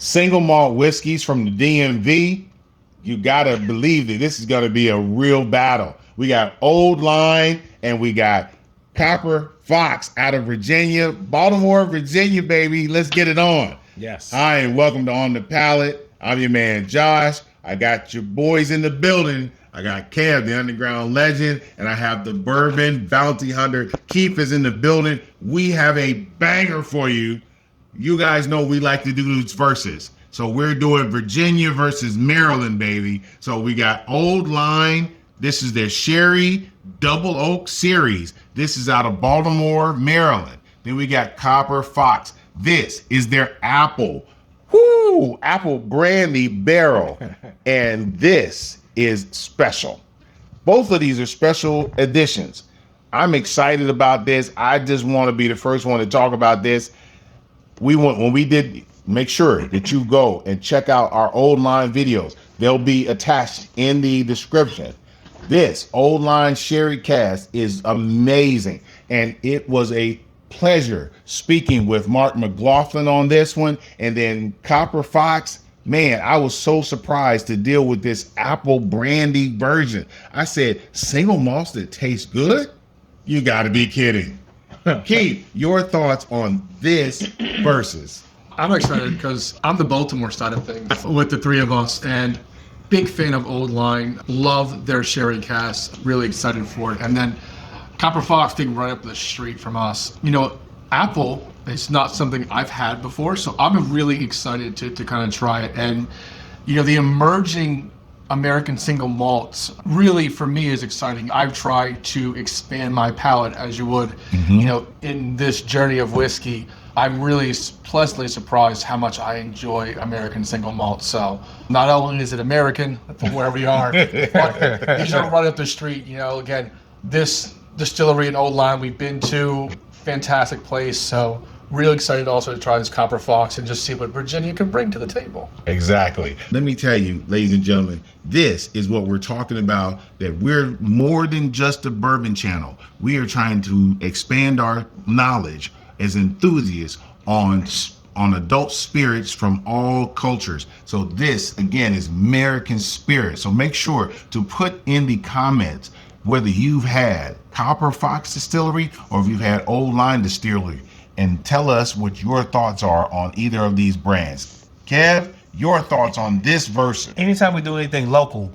single malt whiskeys from the DMV. You gotta believe that this is gonna be a real battle. We got Old Line and we got Copper Fox out of Virginia, Baltimore, Virginia, baby. Let's get it on. Yes. Hi, and welcome to On The Palate. I'm your man, Josh. I got your boys in the building. I got Kev, the underground legend, and I have the Bourbon bounty hunter. Keith is in the building. We have a banger for you. You guys know we like to do these verses. So we're doing Virginia versus Maryland, baby. So we got Old Line. This is their Sherry Double Oak Series. This is out of Baltimore, Maryland. Then we got Copper Fox. This is their Apple. Apple Brandy Barrel. And this is special. Both of these are special editions. I'm excited about this. I just want to be the first one to talk about this. Make sure that you go and check out our Old Line videos. They'll be attached in the description. This Old Line Sherry Cask is amazing. And it was a pleasure speaking with Mark McLaughlin on this one. And then Copper Fox, man, I was so surprised to deal with this apple brandy version. I said, single malts that taste good? You gotta be kidding. Keith, your thoughts on this versus? I'm excited because I'm the Baltimore side of things with the three of us, and big fan of Old Line. Love their sherry cask. Really excited for it. And then Copper Fox being right up the street from us. You know, apple is not something I've had before, so I'm really excited to kind of try it. And, you know, the emerging American single malts really, for me, is exciting. I've tried to expand my palate, as you would, you know, in this journey of whiskey. I'm really pleasantly surprised how much I enjoy American single malt. So not only is it American from where we are, but these are right up the street. You know, again, this distillery in Old Line we've been to, fantastic place. So really excited also to try this Copper Fox and just see what Virginia can bring to the table. Exactly. Let me tell you, ladies and gentlemen, this is what we're talking about, that we're more than just a bourbon channel. We are trying to expand our knowledge as enthusiasts on adult spirits from all cultures. So this, again, is American spirit. So make sure to put in the comments whether you've had Copper Fox Distillery or if you've had Old Line Distillery, and tell us what your thoughts are on either of these brands. Kev, your thoughts on this versus? Anytime we do anything local,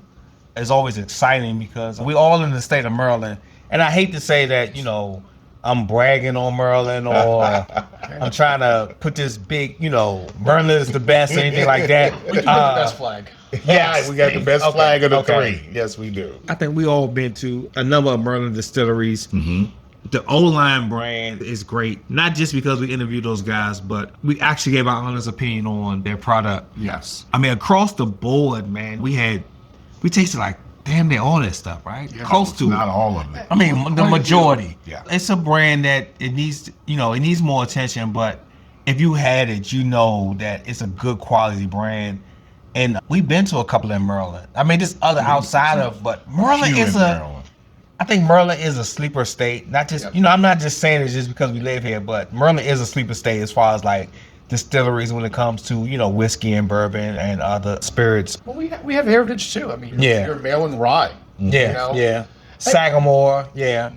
it's always exciting because we're all in the state of Maryland. And I hate to say that, you know, I'm bragging on Maryland or I'm trying to put this big, you know, Maryland is the best or anything like that. We do have the best flag. Yes, we got the best flag of the three. Yes, we do. I think we all been to a number of Maryland distilleries. The Old Line brand is great, not just because we interviewed those guys, but we actually gave our honest opinion on their product. Yes. I mean, across the board, man, we tasted like damn near all that stuff, right? Yeah, close to not all of it. I mean, the majority. Yeah. It's a brand that it needs more attention, but if you had it, you know that it's a good quality brand. And we've been to a couple in Maryland. I mean, there's other outside of, but Maryland I think Maryland is a sleeper state. Not just, you know, I'm not just saying it just because we live here, but Maryland is a sleeper state as far as like distilleries when it comes to, you know, whiskey and bourbon and other spirits. Well, we have heritage too. I mean, Yeah. you're Maryland rye. Yeah, You know? yeah. Sagamore, yeah.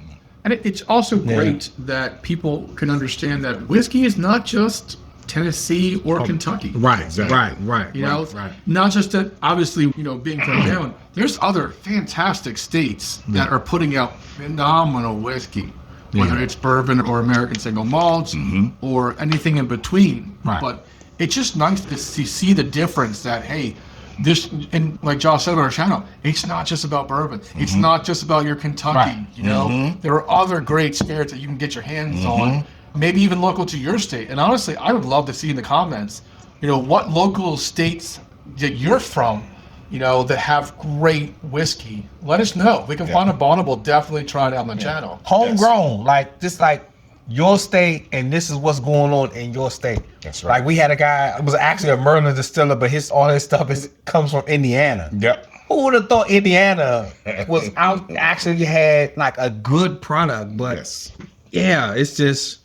And it's also great that people can understand that whiskey is not just Tennessee or Kentucky. Right, Exactly. right. You know, right. not just that, obviously, you know, being from Maryland, there's other fantastic states that are putting out phenomenal whiskey, whether it's bourbon or American single malts or anything in between. Right. But it's just nice to see the difference that, hey, this, and like Josh said on our channel, it's not just about bourbon. It's not just about your Kentucky, Right. you know? There are other great spirits that you can get your hands on, maybe even local to your state. And honestly, I would love to see in the comments, you know, what local states that you're from, you know, that have great whiskey. Let us know. We can find a bottle. We'll definitely try it out on the channel. Homegrown, like just like your state, and this is what's going on in your state. That's right. Like we had a guy, it was actually a Maryland distiller, but all his stuff comes from Indiana. Yep. Who would have thought Indiana was out actually had like a good product? But yeah, it's just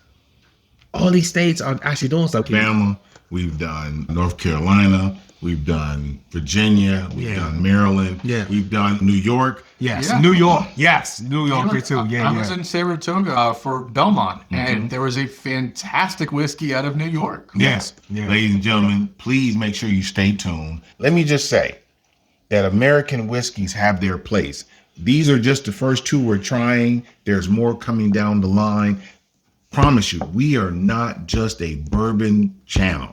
all these states are actually doing stuff. Bama, We've done North Carolina. We've done Virginia. We've done Maryland. Yeah. We've done New York. Yes, Yeah. New York. Yes, New York too. I was in Saratoga for Belmont, and there was a fantastic whiskey out of New York. Yes. Yeah. Ladies and gentlemen, please make sure you stay tuned. Let me just say that American whiskeys have their place. These are just the first two we're trying. There's more coming down the line. Promise you, we are not just a bourbon channel.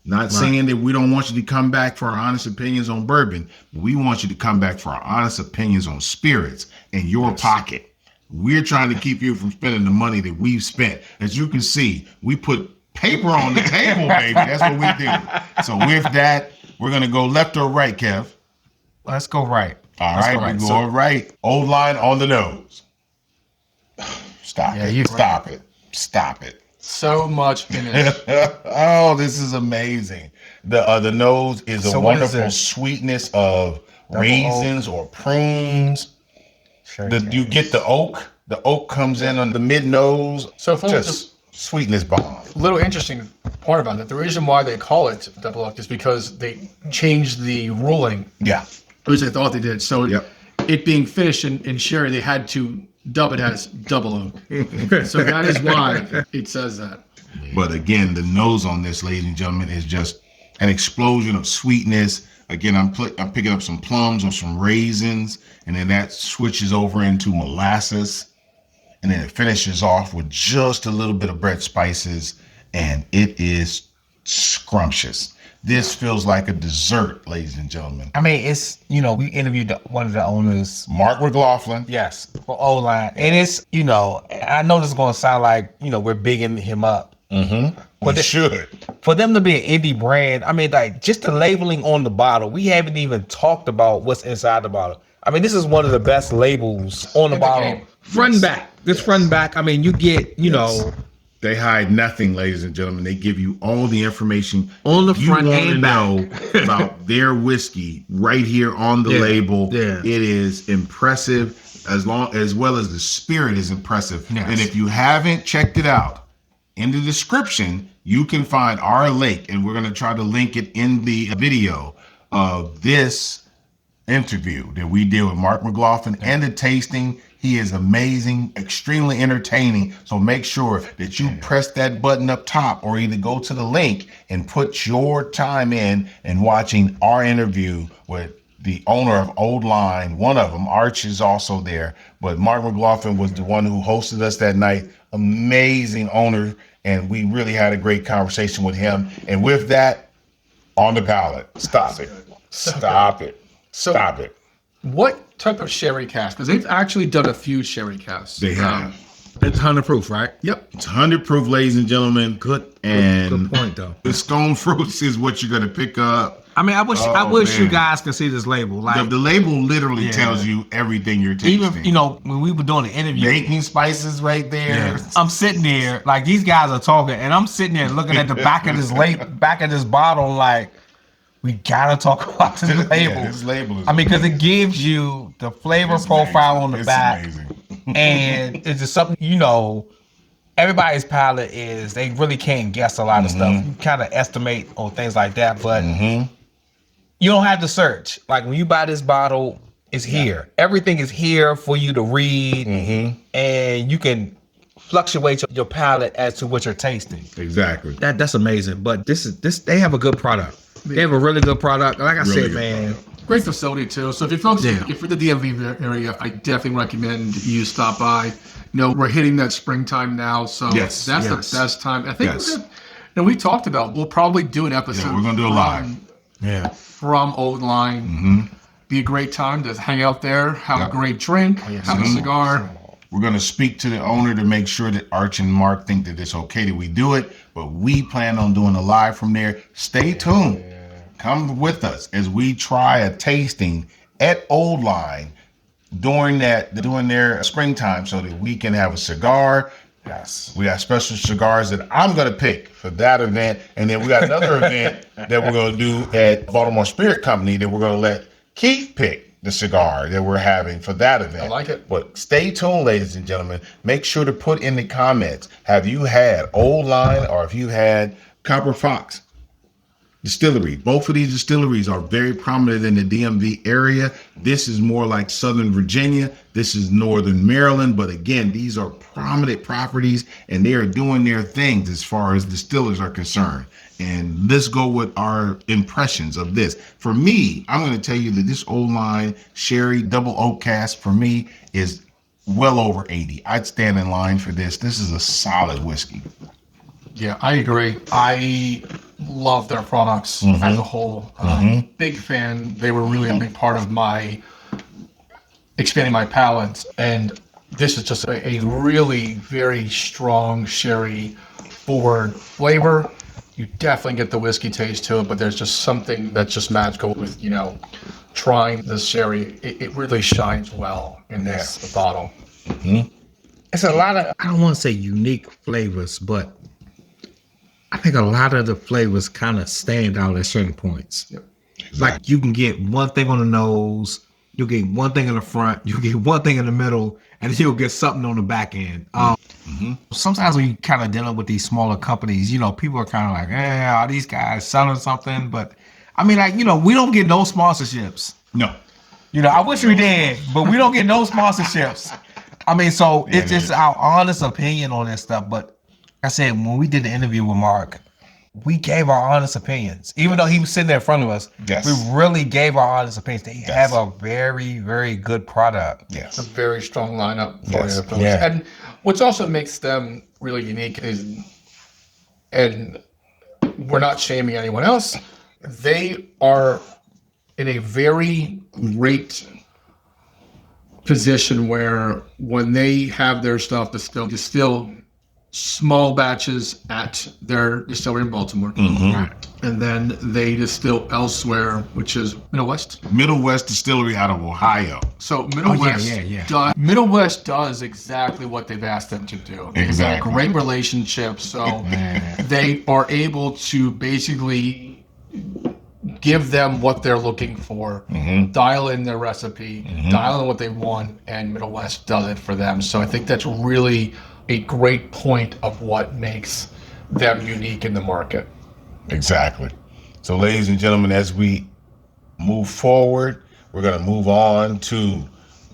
Not saying that we don't want you to come back for our honest opinions on bourbon. We want you to come back for our honest opinions on spirits in your pocket. We're trying to keep you from spending the money that we've spent. As you can see, we put paper on the table, baby. That's what we do. So with that, we're going to go left or right, Kev? Let's go right. All right, we're going right. Old line on the nose. Stop it. Stop it. Stop it. So much in it. Oh, this is amazing. The nose is a wonderful sweetness of raisins or prunes. You get the oak. The oak comes in on the mid nose. So folks, just sweetness bomb. Little interesting part about it. The reason why they call it double oak is because they changed the ruling. Yeah. At least I thought they did. So it being finished in sherry, they had to dub it as double oak. So that is why it says that. But again, the nose on this, ladies and gentlemen, is just an explosion of sweetness. Again, I'm picking up some plums or some raisins, and then that switches over into molasses, and then it finishes off with just a little bit of bread spices, and it is scrumptious. This feels like a dessert, ladies and gentlemen. I mean, it's, we interviewed one of the owners, Mark McLaughlin. Yes, for Old Line. And it's, I know this is going to sound like, we're bigging him up. Mm-hmm. But they should. For them to be an indie brand, I mean, like, just the labeling on the bottle, we haven't even talked about what's inside the bottle. I mean, this is one of the best labels on the bottle. Front and back. This front and back, I mean, you get, They hide nothing, ladies and gentlemen. They give you all the information on the front and back. Know about their whiskey right here on the label. Yeah. It is impressive, as well as the spirit is impressive. Yes. And if you haven't checked it out, in the description, you can find our link, and we're going to try to link it in the video of this interview that we did with Mark McLaughlin and the tasting. He is amazing, extremely entertaining. So make sure that you press that button up top, or either go to the link and put your time in watching our interview with the owner of Old Line. One of them, Arch, is also there, but Mark McLaughlin was the one who hosted us that night. Amazing owner, and we really had a great conversation with him. And with that, On The Palate. Stop it. Stop it. Stop it. What type of sherry cask? Because they've actually done a few sherry casks. They have. It's 100 proof, right? Yep. It's 100 proof, ladies and gentlemen. Good point, though. The stone fruits is what you're going to pick up. I mean, I wish you guys could see this label. Like, the label literally tells you everything you're tasting. Even, when we were doing the interview, baking spices right there. Yeah. I'm sitting there, like, these guys are talking, and I'm sitting there looking at the back of this bottle, like, we gotta talk about this label. Yeah, this label is because it gives you the flavor profile on the back. Amazing. And it's just something, everybody's palate is, they really can't guess a lot of stuff. You kind of estimate on things like that, but you don't have to search. Like, when you buy this bottle, it's here. Everything is here for you to read, and you can fluctuate your palate as to what you're tasting. Exactly. That's amazing. But this they have a good product. They have a really good product. Like I said, man. Great facility too. So if you folks, if you're the DMV area, I definitely recommend you stop by. We're hitting that springtime now, so that's the best time. I think we talked about, we'll probably do an episode. Yeah, we're gonna do a live. From Old Line. Be a great time to hang out there, have a great drink, have a cigar. We're going to speak to the owner to make sure that Arch and Mark think that it's okay that we do it, but we plan on doing a live from there. Stay tuned. Come with us as we try a tasting at Old Line during their springtime, so that we can have a cigar. Yes. We got special cigars that I'm going to pick for that event. And then we got another event that we're going to do at Baltimore Spirit Company that we're going to let Keith pick the cigar that we're having for that event. I like it. But stay tuned, ladies and gentlemen. Make sure to put in the comments, have you had Old Line or have you had Copper Fox? distillery. Both of these distilleries are very prominent in the DMV area. This is more like Southern Virginia. This is Northern Maryland. But again, these are prominent properties and they are doing their things as far as distillers are concerned. And let's go with our impressions of this. For me, I'm going to tell you that this Old Line Sherry Double Oak Cask for me is well over 80. I'd stand in line for this. This is a solid whiskey. Yeah, I agree. I love their products as a whole. Big fan. They were really a big part of my expanding my palate. And this is just a really very strong sherry forward flavor. You definitely get the whiskey taste to it, but there's just something that's just magical with, you know, trying this sherry. It really shines well in this bottle. It's a lot of, I don't want to say unique flavors, but I think a lot of the flavors kind of stand out at certain points. Yep. Like you can get one thing on the nose, you'll get one thing in the front, you'll get one thing in the middle, and then you'll get something on the back end. Sometimes when you kind of dealing with these smaller companies, you know, people are kind of like, are these guys selling something? But I mean, like, you know, we don't get no sponsorships. No. You know, I wish we did, but we don't get no sponsorships. I mean, so it's just our honest opinion on this stuff. But like I said, when we did the interview with Mark, we gave our honest opinions. Even though he was sitting there in front of us, we really gave our honest opinions. They have a very, very good product. It's a very strong lineup for you. And what also makes them really unique is, and we're not shaming anyone else, they are in a very great position where when they have their stuff distill small batches at their distillery in Baltimore, and then they distill elsewhere, which is Middle West Distillery out of Ohio. So Middle West does exactly what they've asked them to do. Exactly. Great relationship, so they are able to basically give them what they're looking for, dial in their recipe, dial in what they want, and Middle West does it for them. So I think that's really a great point of what makes them unique in the market. Exactly. So ladies and gentlemen, as we move forward, we're going to move on to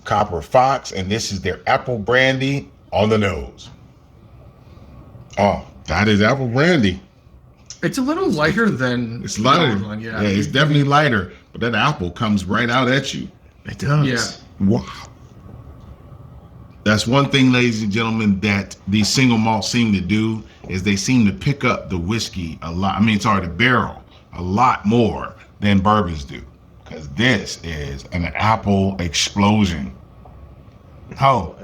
Copper Fox, and this is their apple brandy on the nose. Oh, that is apple brandy. It's a little lighter than it's lighter. Yeah, it's definitely lighter, but that apple comes right out at you. It does. Yeah. Wow. That's one thing, ladies and gentlemen, that these single malts seem to do is they seem to pick up the whiskey a lot. the barrel a lot more than bourbons do, because this is an apple explosion. No.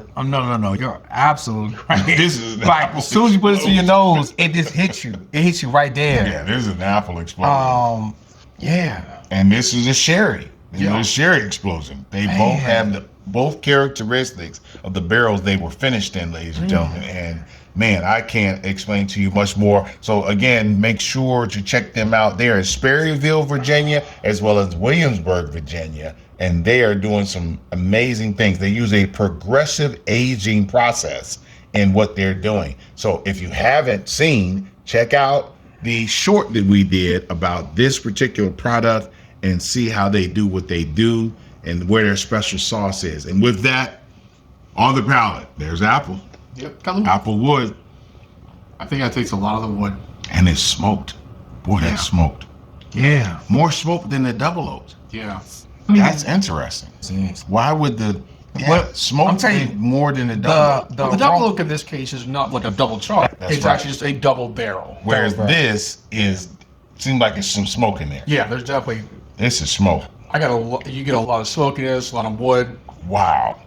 You're absolutely right. This is an like apple as soon as you put it to your explosion. nose, it just hits you. It hits you right there. Yeah, this is an apple explosion. And this is a sherry. This is a sherry explosion. They both have both characteristics of the barrels they were finished in, ladies and gentlemen. And man, I can't explain to you much more. So again, make sure to check them out. They're in Sperryville, Virginia, as well as Williamsburg, Virginia. And they are doing some amazing things. They use a progressive aging process in what they're doing. So if you haven't seen, check out the short that we did about this particular product and see how they do what they do and where their special sauce is. And with that, on the palate, there's apple. Yep. Apple wood. I think that takes a lot of the wood. And it's smoked. Boy, that's smoked. Yeah. More smoked than the double oak. Yeah. That's interesting. Why would the smoke take more than the double oak? The double oak in this case is not like a double char. It's actually just a double barrel. Whereas this seems like it's some smoke in there. Yeah, there's definitely. This is smoke. You get a lot of smokiness, a lot of wood. Wow.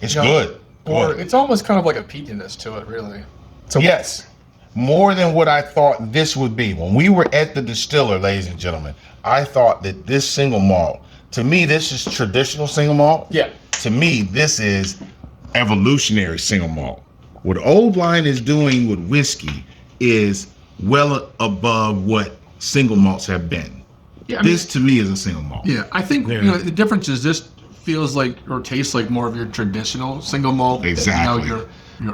It's good. Or it's almost kind of like a peatiness to it, really. So yes, more than what I thought this would be. When we were at the distiller, ladies and gentlemen, I thought that this single malt, to me, this is traditional single malt. Yeah. To me, this is evolutionary single malt. What Old Line is doing with whiskey is well above what single malts have been. Yeah, this to me is a single malt. Yeah, I think the difference is this feels like or tastes like more of your traditional single malt. Exactly. Your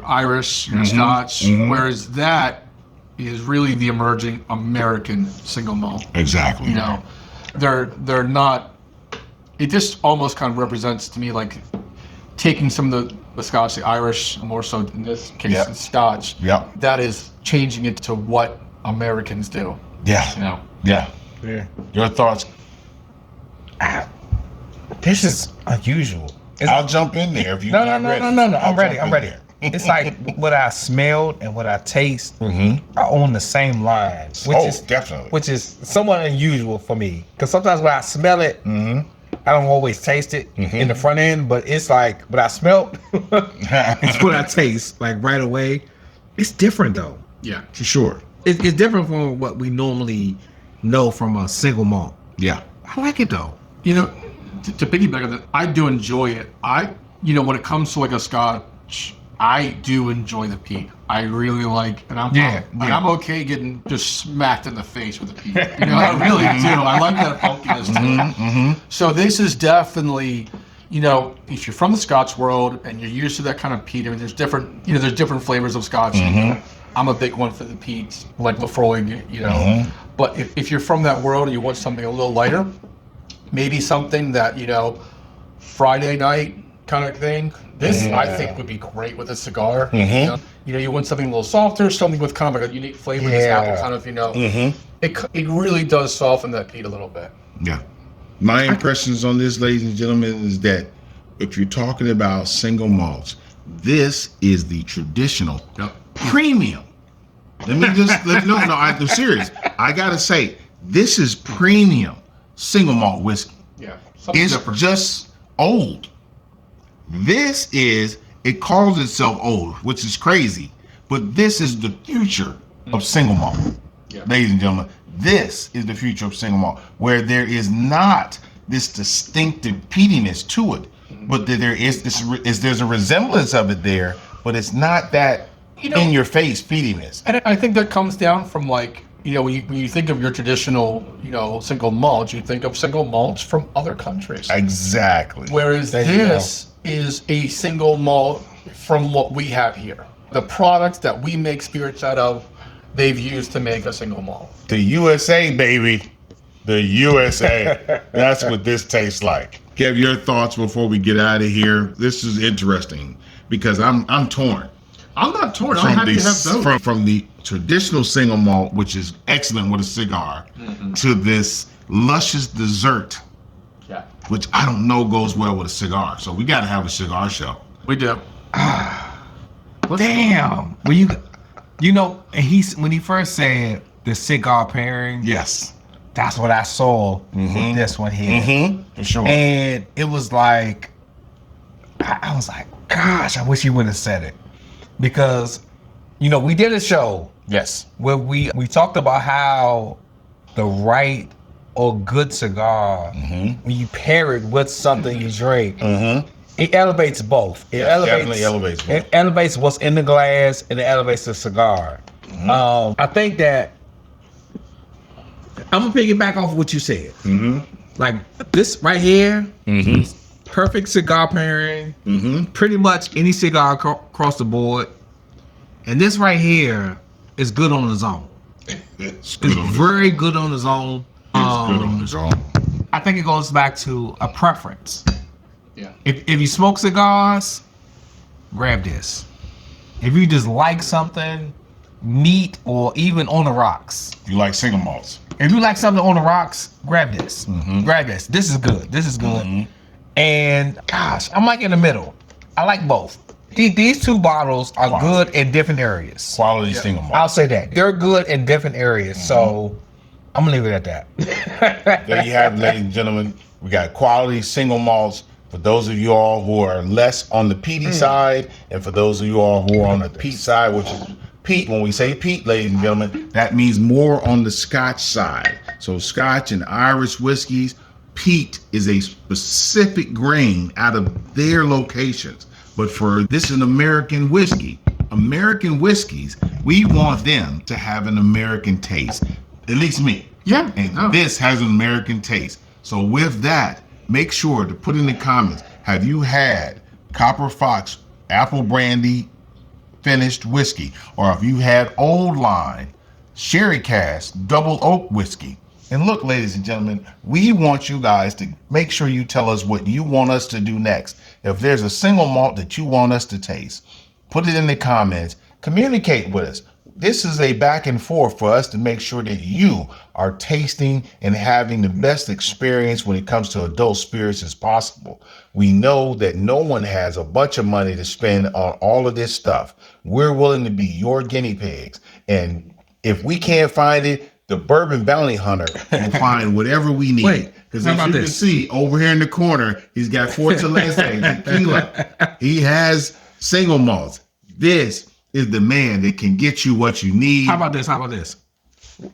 Irish, your Scotch, whereas that is really the emerging American single malt. Exactly. You know, they're not. It just almost kind of represents to me like taking some of the Scotch, the Irish, more so in this case, Yep. the Scotch. Yep. That is changing it to what Americans do. Yeah. You know. Yeah. Yeah. Your thoughts? This is unusual. I'll jump in there if you. No. not ready. I'm ready. jump I'm in ready. there. It's like what I smelled and what I taste Mm-hmm. are on the same line, Definitely. which is somewhat unusual for me. Because sometimes when I smell it, Mm-hmm. I don't always taste it in the front end, but it's like what I smelled, it's what I taste like right away. It's different though. Yeah. For sure. It's different from what we normally know from a single malt. Yeah. I like it though. You know, to piggyback on that, I do enjoy it. When it comes to like a Scotch, I do enjoy the peat. I really like, and I'm okay getting just smacked in the face with the peat. You know, I really do. I like that funkiness too. Mm-hmm. So this is definitely, if you're from the Scotch world and you're used to that kind of peat, I mean, there's different flavors of Scotch. Mm-hmm. I'm a big one for the peats, like Lefroy, But if you're from that world and you want something a little lighter, maybe something that, Friday night kind of thing, this I think would be great with a cigar. Mhm. You want something a little softer, something with kind of like a unique flavor, this apple kind of, it really does soften that peat a little bit. Yeah. My impressions on this, ladies and gentlemen, is that if you're talking about single malts, this is the traditional premium. I'm serious. I gotta say, this is premium single malt whiskey. Yeah. It's just old. It calls itself old, which is crazy, but this is the future of single malt. Yeah. Ladies and gentlemen, this is the future of single malt, where there is not this distinctive peatiness to it, but that there's a resemblance of it there, but it's not that in your face peatiness. And I think that comes down from when you think of your traditional, single malt, you think of single malts from other countries. Exactly. Whereas this is a single malt from what we have here. The products that we make spirits out of, they've used to make a single malt. The USA, baby. The USA. That's what this tastes like. Kev, your thoughts before we get out of here. This is interesting because I'm torn. I'm not torn. I'm happy to have both. From the traditional single malt, which is excellent with a cigar, to this luscious dessert, which I don't know goes well with a cigar. So we got to have a cigar show. We do. Damn. When when he first said the cigar pairing, Yes. that's what I saw with this one here. Mm-hmm. For sure. And it was like, I was like, gosh, I wish he would have said it. Because, we did a show Yes. where we talked about how the right or good cigar, when you pair it with something you drink, it elevates both. Definitely elevates both. It elevates what's in the glass and it elevates the cigar. I think that I'm gonna piggyback off what you said. Like this right here, perfect cigar pairing. Pretty much any cigar across the board. And this right here is good on its own. It's Very good on its own. good on its own. I think it goes back to a preference. Yeah. If you smoke cigars, grab this. If you just like something neat or even on the rocks. You like single malts. If you like something on the rocks, grab this. Grab this. This is good. This is good. And gosh, I'm like in the middle. I like both. These two bottles are good in different areas. Quality single malt. I'll say that. They're good in different areas. So I'm gonna leave it at that. There you have it, ladies and gentlemen. We got quality single malts for those of you all who are less on the peaty side, and for those of you all who are on the peat side, which is peat. When we say peat, ladies and gentlemen, that means more on the Scotch side. So Scotch and Irish whiskeys, peat is a specific grain out of their locations. But for this is an American whiskey. American whiskeys, we want them to have an American taste. At least me. Yeah. And this has an American taste. So with that, make sure to put in the comments, have you had Copper Fox apple brandy finished whiskey? Or if you had Old Line Sherry Cask Double Oak Whiskey. And look, ladies and gentlemen, we want you guys to make sure you tell us what you want us to do next. If there's a single malt that you want us to taste, put it in the comments. Communicate with us. This is a back and forth for us to make sure that you are tasting and having the best experience when it comes to adult spirits as possible. We know that no one has a bunch of money to spend on all of this stuff. We're willing to be your guinea pigs. And if we can't find it, the Bourbon Bounty Hunter will find whatever we need. Wait, because how as about you can this? see over here in the corner, he's got Fortaleza tequila. He has single malts. This is the man that can get you what you need. How about this?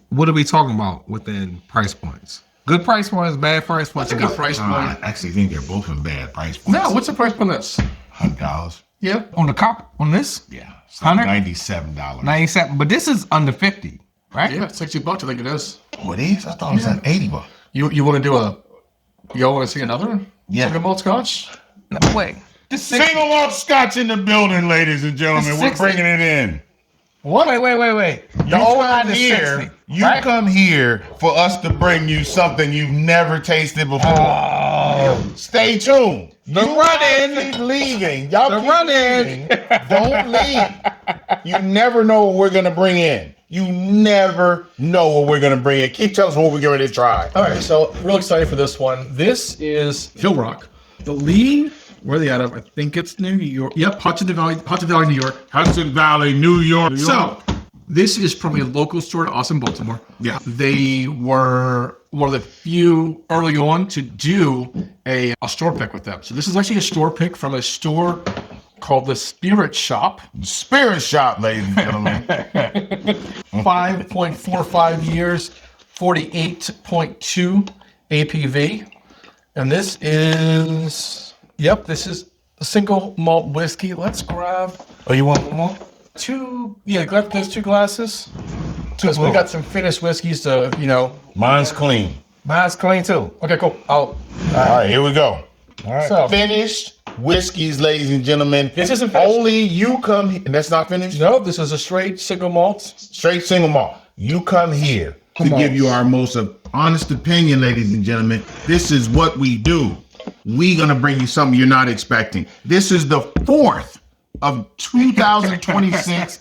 What are we talking about within price points? Good price points, bad price points. What's a good price point? I actually think they're both in bad price points. No, what's the price on this? $100. Yeah. On the cop on this? Yeah, it's like $100? $97. 97, but this is under 50, right? Yeah, $60, I think it is. Oh, it is? I thought it was at $80. You want to do y'all want to see another? Yeah. Single malt scotch? No way. This 60. Single malt scotch in the building, ladies and gentlemen. It's We're 60. bringing it in. What? Wait. You come here. You come here for us to bring you something you've never tasted before. Oh. Stay tuned. The You run-in. Keep leaving. Y'all The keep run-in. leaving. Don't leave. You never know what we're gonna bring in. You never know what we're gonna bring in. Keep telling us what we're going to try. All right, so real excited for this one. This is Hill Rock. The lead, where are they out of? I think it's New York. Yep, Hudson Valley, New York. Hudson Valley, New York. So, this is from a local store to us in Baltimore. Yeah. They were one of the few early on to do a store pick with them. So this is actually a store pick from a store called the Spirit Shop. Spirit Shop, ladies and gentlemen. 5.45 years, 48.2 APV. And this is a single malt whiskey. Let's grab Oh, you want more? grab those two glasses. Because we got some finished whiskeys to, Mine's clean. Mine's clean too. Okay, cool. All right, here we go. All right. So, Finished whiskeys, ladies and gentlemen. This isn't finished. Only you come here. And that's not finished? no, this is a straight single malt. Straight single malt. You come here to give you our most honest opinion, ladies and gentlemen. This is what we do. We're going to bring you something you're not expecting. This is the 4th of 2026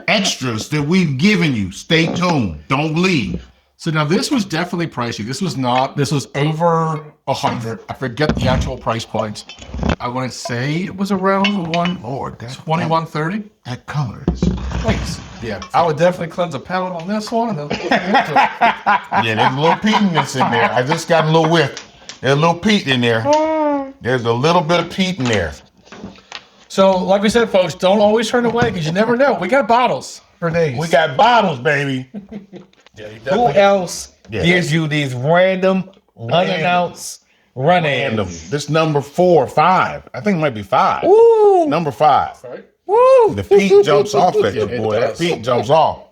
extras that we've given you. Stay tuned. Don't leave. So now this was definitely pricey. This was over 100. I forget the actual price point. I want to say it was around Lord, that 21, 30. That color is... Please. Yeah, I would definitely cleanse a palate on this one. And then Yeah, there's a little peatiness in there. I just got a little whiff. There's a little peat in there. There's a little bit of peat in there. So, like we said, folks, don't always turn away because you never know. We got bottles for days. We got bottles, baby. Who else Yeah. gives you these random, unannounced run-ins? Random. This number 4 or 5. I think it might be 5. Woo! Number 5. Right? Woo! The peat jumps off at you, Yeah, it boy. That does. peat jumps off.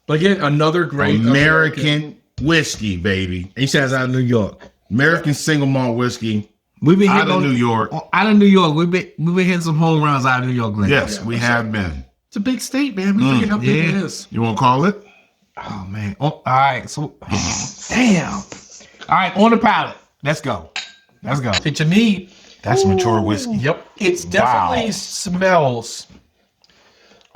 But again, another great American whiskey, baby. He says out of New York. American single malt whiskey We've been out hitting of New York. Out of New York. We've been hitting some home runs out of New York lately. Yes, we have been. It's a big state, man. We forget how big it yeah. is. You want to call it? Oh man. Oh, all right. So damn. All right, on the palate. Let's go. Let's go. See, to me, That's mature whiskey. yep, it's definitely smells.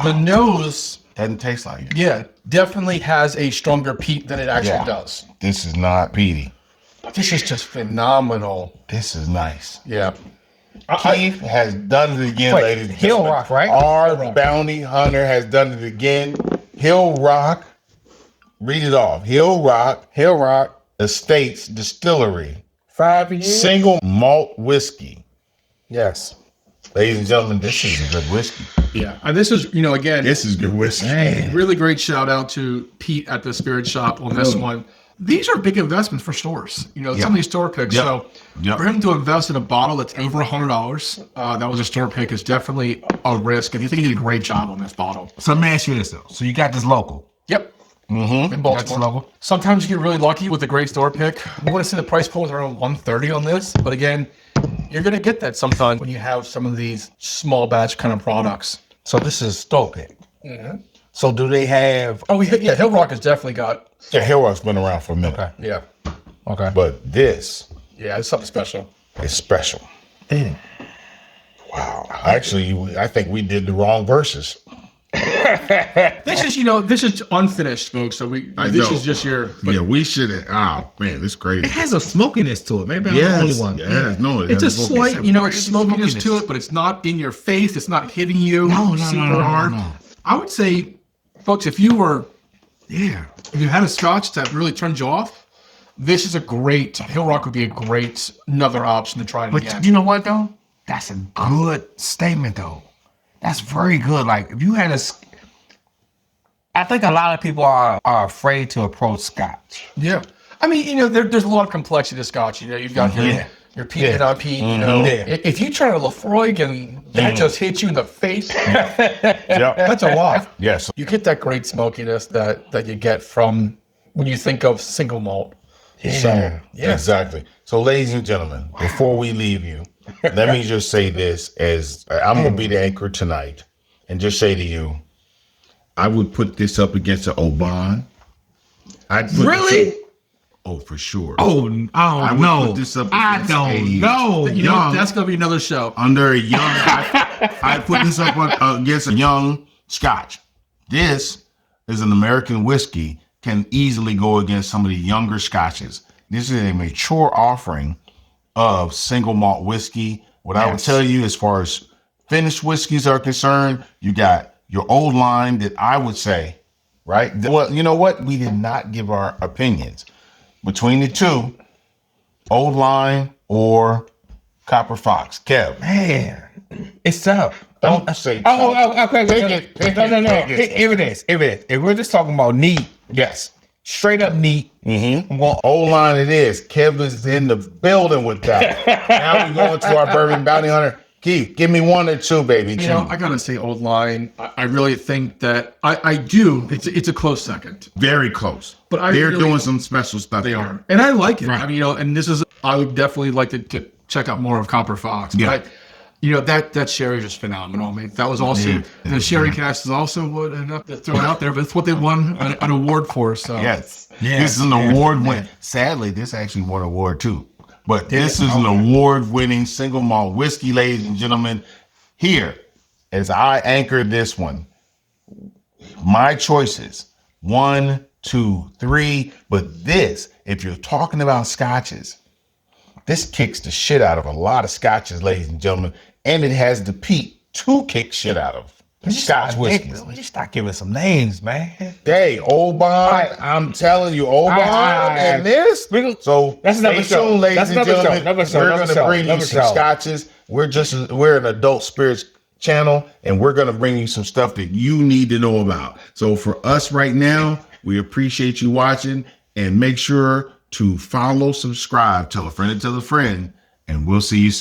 The nose, Doesn't taste like it. yeah, definitely has a stronger peat than it actually Yeah. does. This is not peaty. This is just phenomenal. This is nice. Yeah. Keith has done it again, Wait, ladies and Hill gentlemen. Rock, right? Our bounty hunter has done it again. Hill Rock. Read it off. Hill Rock Estates Distillery. 5 years. Single malt whiskey. Yes. Ladies and gentlemen, this is a good whiskey. Yeah. And this is, again, This is good whiskey. really great shout out to Pete at the Spirit Shop on this one. These are big investments for stores. Some of these store picks. Yep. So Yep. for him to invest in a bottle that's over $100, that was a store pick, is definitely a risk. And I think he did a great job on this bottle. So let me ask you this though. So you got this local. Yep. Mm-hmm. In That's Baltimore. local. Sometimes you get really lucky with a great store pick. I want to say the price point was around $130 on this, but again, you're gonna get that sometimes when you have some of these small batch kind of products. So this is store pick. So do they have? Oh, yeah, Hill Rock has definitely got. Yeah, Hill Rock's been around for a minute. Okay. Yeah, Okay. But this yeah, it's something special. is special. Mm. Wow. Actually, I think we did the wrong verses. This is unfinished, folks. So this know. is just your. Yeah, we should have. Oh, man, this is crazy. It has a smokiness to it. Maybe I'm the only one. Yeah, no, It's a has slight, smokiness. it's smokiness to it, but it's not in your face. It's not hitting you No, super hard. no. I would say, folks, if you Yeah. had a scotch that really turned you off, this is a great, Hill Rock would be a great another option to try it But again. you know what though? That's a good statement though. That's very good. Like if you had I think a lot of people are afraid to approach scotch. Yeah. I mean, there's a lot of complexity to scotch. You've got your peat, not peat. Yeah. If you try to Lafroig and that just hits you in the face, Yeah. that's a lot. Yes. You get that great smokiness that you get from when you think of single malt. So, exactly. So, ladies and gentlemen, before we leave you, let me just say this as I'm going to be the anchor tonight and just say to you, I would put this up against an Bourbon. I'd put Really? Oh, for sure. Oh, I would put this up against That's going to be another show. under a young, I put this up against a young Scotch. This is an American whiskey, can easily go against some of the younger Scotches. This is a mature offering of single malt whiskey. What I would tell you as far as finished whiskeys are concerned, you got your old line that I would say, right? Well, you know what? We did not give our opinions. Between the two, old line or Copper Fox. Kev. man, it's tough. Don't say Okay. Pick it, No. pick it. Here it is. If we're just talking about neat, Yes. straight up neat. Mm-hmm. Old line it is. Kevin's in the building with that. Now we're going to our Bourbon Bounty Hunter. Keith, give me one or two, baby. I gotta say, Old Line. I really think that I do. It's a close second. Very close. But they're really- doing some special stuff. They are, and I like it. I mean, and this is. I would definitely like to check out more of Copper Fox. Yeah. But that sherry is just phenomenal. I mean, that was also the sherry cast is also what enough to throw it out there, but it's what they won an award for. So Yes. This is an award win. Sadly, this actually won an award too. But this is an award-winning single malt whiskey, ladies and gentlemen. Here, as I anchor this one, my choices, 1, 2, 3. But this, if you're talking about scotches, this kicks the shit out of a lot of scotches, ladies and gentlemen. And it has the peat to kick shit out of Scotch whiskeys. We just start giving some names, man. Hey, Old Bond, I'm telling you, Old Bond and this. So That's another stay show. tuned, ladies That's and another show. gentlemen. Another show. We're Another going to show. bring you Another some show. scotches. We're an adult spirits channel, and we're going to bring you some stuff that you need to know about. So for us right now, we appreciate you watching, and make sure to follow, subscribe, tell a friend, and we'll see you soon.